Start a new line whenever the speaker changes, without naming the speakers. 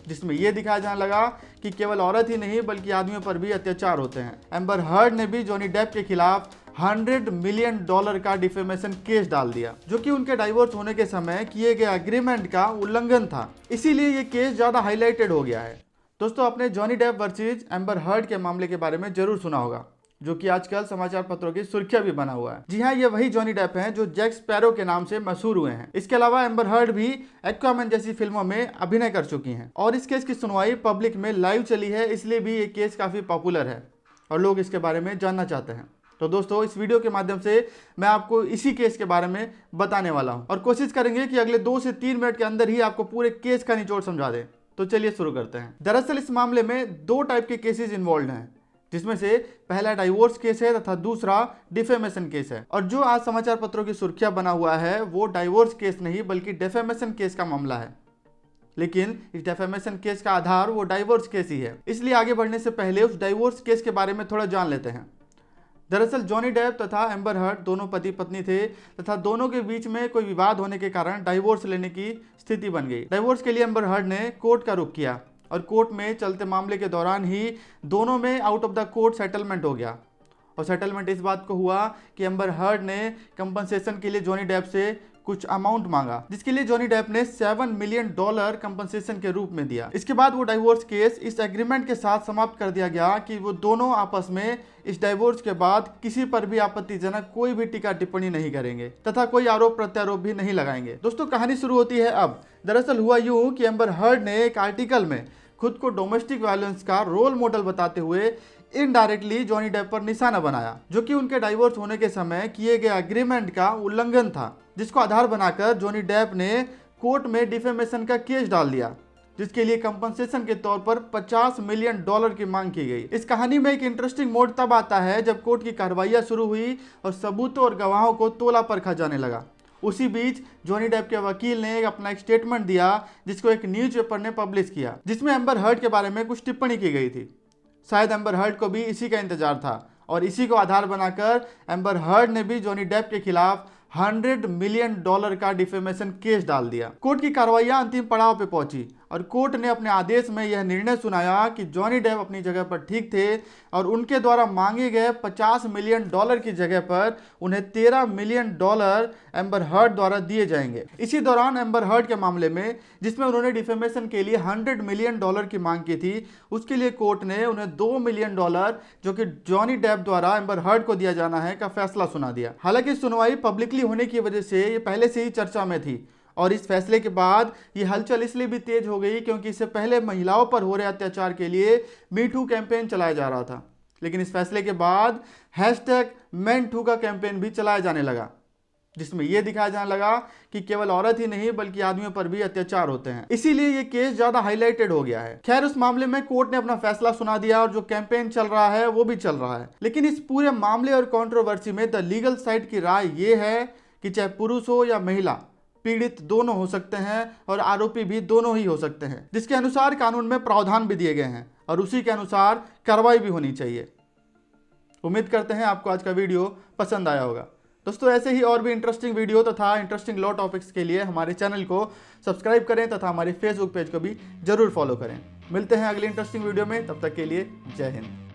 जिसमें यह दिखाया जाने लगा कि केवल औरत ही नहीं बल्कि आदमियों पर भी अत्याचार होते हैं। एम्बर हर्ड ने भी जॉनी डेप के खिलाफ $100 मिलियन का डिफेमेशन केस डाल दिया, जो कि उनके डाइवोर्स होने के समय किए गए एग्रीमेंट का उल्लंघन था। इसीलिए ये केस ज्यादा हाईलाइटेड हो गया है। दोस्तों, आपने Johnny Depp versus Amber Heard के मामले के बारे में जरूर सुना होगा, जो कि आजकल समाचार पत्रों की सुर्खियां भी बना हुआ है। जी हाँ, ये वही जॉनी डेप हैं जो जैक स्पैरो के नाम से मशहूर हुए हैं। इसके अलावा एम्बर हर्ड भी एक्वामैन जैसी फिल्मों में अभिनय कर चुकी हैं और इस केस की सुनवाई पब्लिक में लाइव चली है, इसलिए भी ये केस काफी पॉपुलर है और लोग इसके बारे में जानना चाहते हैं। तो दोस्तों, इस वीडियो के माध्यम से मैं आपको इसी केस के बारे में बताने वाला हूं और कोशिश करेंगे कि अगले 2 से 3 मिनट के अंदर ही आपको पूरे केस का निचोड़ समझा दें। तो चलिए शुरू करते हैं। दरअसल इस मामले में 2 टाइप के केसेस इन्वॉल्व हैं, जिसमें से पहला डाइवोर्स केस है तथा दूसरा डिफेमेशन केस है। और जो आज समाचार पत्रों की सुर्खियां बना हुआ है वो डाइवोर्स केस नहीं बल्कि डिफेमेशन केस का मामला है। लेकिन इस डिफेमेशन केस का आधार वो डाइवोर्स केस ही है। इसलिए आगे बढ़ने से पहले उस डाइवोर्स केस के बारे में थोड़ा जान लेते हैं। दरअसल जॉनी डेप तथा एम्बर हर्ड दोनों पति पत्नी थे तथा दोनों के बीच में कोई विवाद होने के कारण डाइवोर्स लेने की स्थिति बन गई। डाइवोर्स के लिए एम्बर हर्ड ने कोर्ट का रुख किया और कोर्ट में चलते मामले के दौरान ही दोनों में out of the court settlement हो गया। और सेटलमेंट इस बात को हुआ कि एम्बर हर्ड ने कंपनसेशन के लिए जॉनी डेप से कुछ अमाउंट मांगा, जिसके लिए जॉनी डेप ने $7 मिलियन कंपनसेशन के रूप में दिया। इसके बाद वो डाइवोर्स केस इस एग्रीमेंट के साथ समाप्त कर दिया गया कि वो दोनों आपस में इस डाइवोर्स के बाद किसी पर भी आपत्तिजनक कोई भी टीका टिप्पणी नहीं करेंगे तथा कोई आरोप प्रत्यारोप भी नहीं लगाएंगे। दोस्तों, कहानी शुरू होती है अब। दरअसल हुआ यूं कि एम्बर हर्ड ने एक आर्टिकल में खुद को डोमेस्टिक वायलेंस का रोल मॉडल बताते हुए इनडायरेक्टली जॉनी डेप पर निशाना बनाया, जो कि उनके डाइवोर्स होने के समय किए गए एग्रीमेंट का उल्लंघन था, जिसको आधार बनाकर जॉनी डेप ने कोर्ट में डिफेमेशन का केस डाल दिया, जिसके लिए कंपनसेशन के तौर पर $50 मिलियन की मांग की गई। इस कहानी में एक इंटरेस्टिंग मोड़ तब आता है जब कोर्ट की कार्रवाइयां शुरू हुई और सबूतों और गवाहों को तोला परखा जाने लगा। उसी बीच जॉनी डेप के वकील ने अपना एक स्टेटमेंट दिया, जिसको एक न्यूज़पेपर ने पब्लिश किया, जिसमें एम्बर हर्ड के बारे में कुछ टिप्पणी की गई थी। शायद एम्बर हर्ड को भी इसी का इंतजार था और इसी को आधार बनाकर एम्बर हर्ड ने भी जॉनी डेप के खिलाफ $100 मिलियन का डिफेमेशन केस डाल दिया। कोर्ट की कार्रवाइयां अंतिम पड़ाव पे पहुंची और कोर्ट ने अपने आदेश में यह निर्णय सुनाया कि जॉनी डेप अपनी जगह पर ठीक थे और उनके द्वारा मांगे गए $50 मिलियन की जगह पर उन्हें $13 मिलियन एम्बर हर्ड द्वारा दिए जाएंगे। इसी दौरान एम्बर हर्ड के मामले में, जिसमें उन्होंने डिफेमेशन के लिए $100 मिलियन की मांग की थी, उसके लिए कोर्ट ने उन्हें $2 मिलियन जो कि जॉनी डेप द्वारा एम्बर हर्ड को दिया जाना है का फैसला सुना दिया। हालांकि सुनवाई पब्लिकली होने की वजह से ये पहले से ही चर्चा में थी और इस फैसले के बाद ये हलचल इसलिए भी तेज हो गई क्योंकि इससे पहले महिलाओं पर हो रहे अत्याचार के लिए मी टू कैंपेन चलाया जा रहा था। लेकिन इस फैसले के बाद #MenToo का कैंपेन भी चलाया जाने लगा, जिसमें यह दिखाया जाने लगा कि केवल औरत ही नहीं बल्कि आदमियों पर भी अत्याचार होते हैं। इसीलिए ये केस ज्यादा हाईलाइटेड हो गया है। खैर, उस मामले में कोर्ट ने अपना फैसला सुना दिया और जो कैंपेन चल रहा है वो भी चल रहा है। लेकिन इस पूरे मामले और कंट्रोवर्सी में द लीगल साइड की राय ये है कि चाहे पुरुष हो या महिला, पीड़ित दोनों हो सकते हैं और आरोपी भी दोनों ही हो सकते हैं, जिसके अनुसार कानून में प्रावधान भी दिए गए हैं और उसी के अनुसार कार्रवाई भी होनी चाहिए। उम्मीद करते हैं आपको आज का वीडियो पसंद आया होगा। दोस्तों, ऐसे ही और भी इंटरेस्टिंग वीडियो तथा इंटरेस्टिंग लॉ टॉपिक्स के लिए हमारे चैनल को सब्सक्राइब करें तथा हमारे फेसबुक पेज को भी जरूर फॉलो करें। मिलते हैं अगली इंटरेस्टिंग वीडियो में, तब तक के लिए जय हिंद।